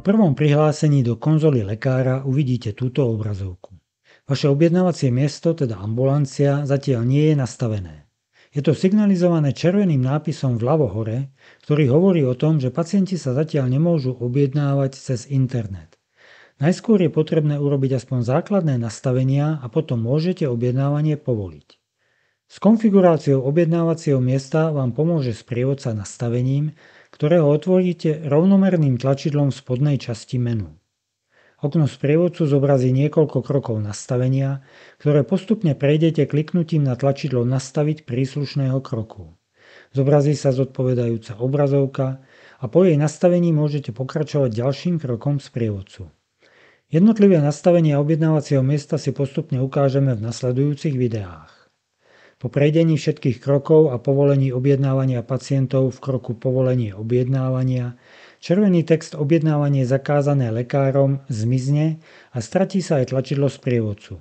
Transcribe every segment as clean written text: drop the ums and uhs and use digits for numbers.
prvom prihlásení do konzoly lekára uvidíte túto obrazovku. Vaše objednávacie miesto, teda ambulancia, zatiaľ nie je nastavené. Je to signalizované červeným nápisom vľavo hore, ktorý hovorí o tom, že pacienti sa zatiaľ nemôžu objednávať cez internet. Najskôr je potrebné urobiť aspoň základné nastavenia a potom môžete objednávanie povoliť. S konfiguráciou objednávacieho miesta vám pomôže sprievodca nastavením, ktorého otvoríte rovnomerným tlačidlom v spodnej časti menu. Okno sprievodcu zobrazí niekoľko krokov nastavenia, ktoré postupne prejdete kliknutím na tlačidlo Nastaviť príslušného kroku. Zobrazí sa zodpovedajúca obrazovka a po jej nastavení môžete pokračovať ďalším krokom sprievodcu. Jednotlivé nastavenia objednávacieho miesta si postupne ukážeme v nasledujúcich videách. Po prejdení všetkých krokov a povolení objednávania pacientov v kroku Povolenie objednávania červený text Objednávanie zakázané lekárom zmizne a stratí sa aj tlačidlo sprievodcu.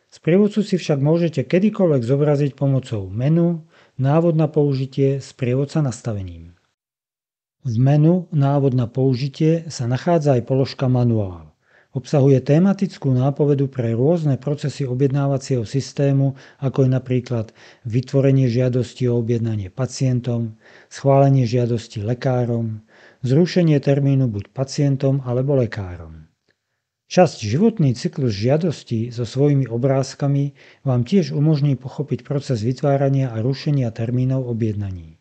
Sprievodcu si však môžete kedykoľvek zobraziť pomocou menu, návod na použitie, sprievodca nastavením. V menu Návod na použitie sa nachádza aj položka Manuál. Obsahuje tematickú nápovedu pre rôzne procesy objednávacieho systému, ako je napríklad vytvorenie žiadosti o objednanie pacientom, schválenie žiadosti lekárom, zrušenie termínu buď pacientom alebo lekárom. Časť Životný cyklus žiadosti so svojimi obrázkami vám tiež umožní pochopiť proces vytvárania a rušenia termínov objednaní.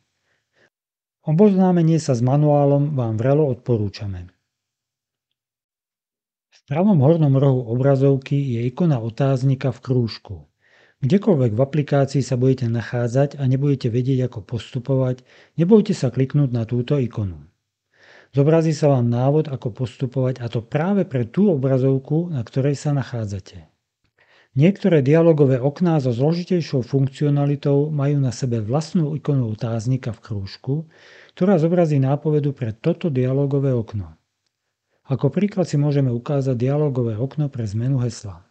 Oboznámenie sa s manuálom vám vrelo odporúčame. V pravom hornom rohu obrazovky je ikona otáznika v krúžku. Kdekoľvek v aplikácii sa budete nachádzať a nebudete vedieť, ako postupovať, nebojte sa kliknúť na túto ikonu. Zobrazí sa vám návod, ako postupovať, a to práve pre tú obrazovku, na ktorej sa nachádzate. Niektoré dialogové okná so zložitejšou funkcionalitou majú na sebe vlastnú ikonu otáznika v krúžku, ktorá zobrazí nápovedu pre toto dialogové okno. Ako príklad si môžeme ukázať dialogové okno pre zmenu hesla.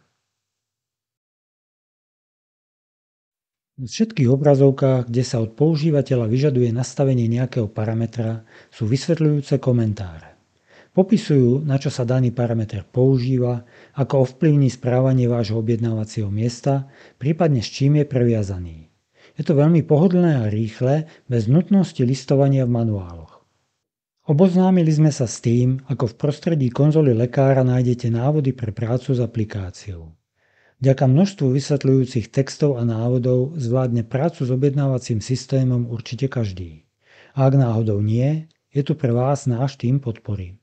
V všetkých obrazovkách, kde sa od používateľa vyžaduje nastavenie nejakého parametra, sú vysvetľujúce komentáre. Popisujú, na čo sa daný parameter používa, ako ovplyvní správanie vášho objednávacieho miesta, prípadne s čím je previazaný. Je to veľmi pohodlné a rýchle, bez nutnosti listovania v manuáloch. Oboznámili sme sa s tým, ako v prostredí konzoly lekára nájdete návody pre prácu s aplikáciou. Vďaka množstvu vysvetľujúcich textov a návodov zvládne prácu s objednávacím systémom určite každý. A ak náhodou nie, je tu pre vás náš tím podpory.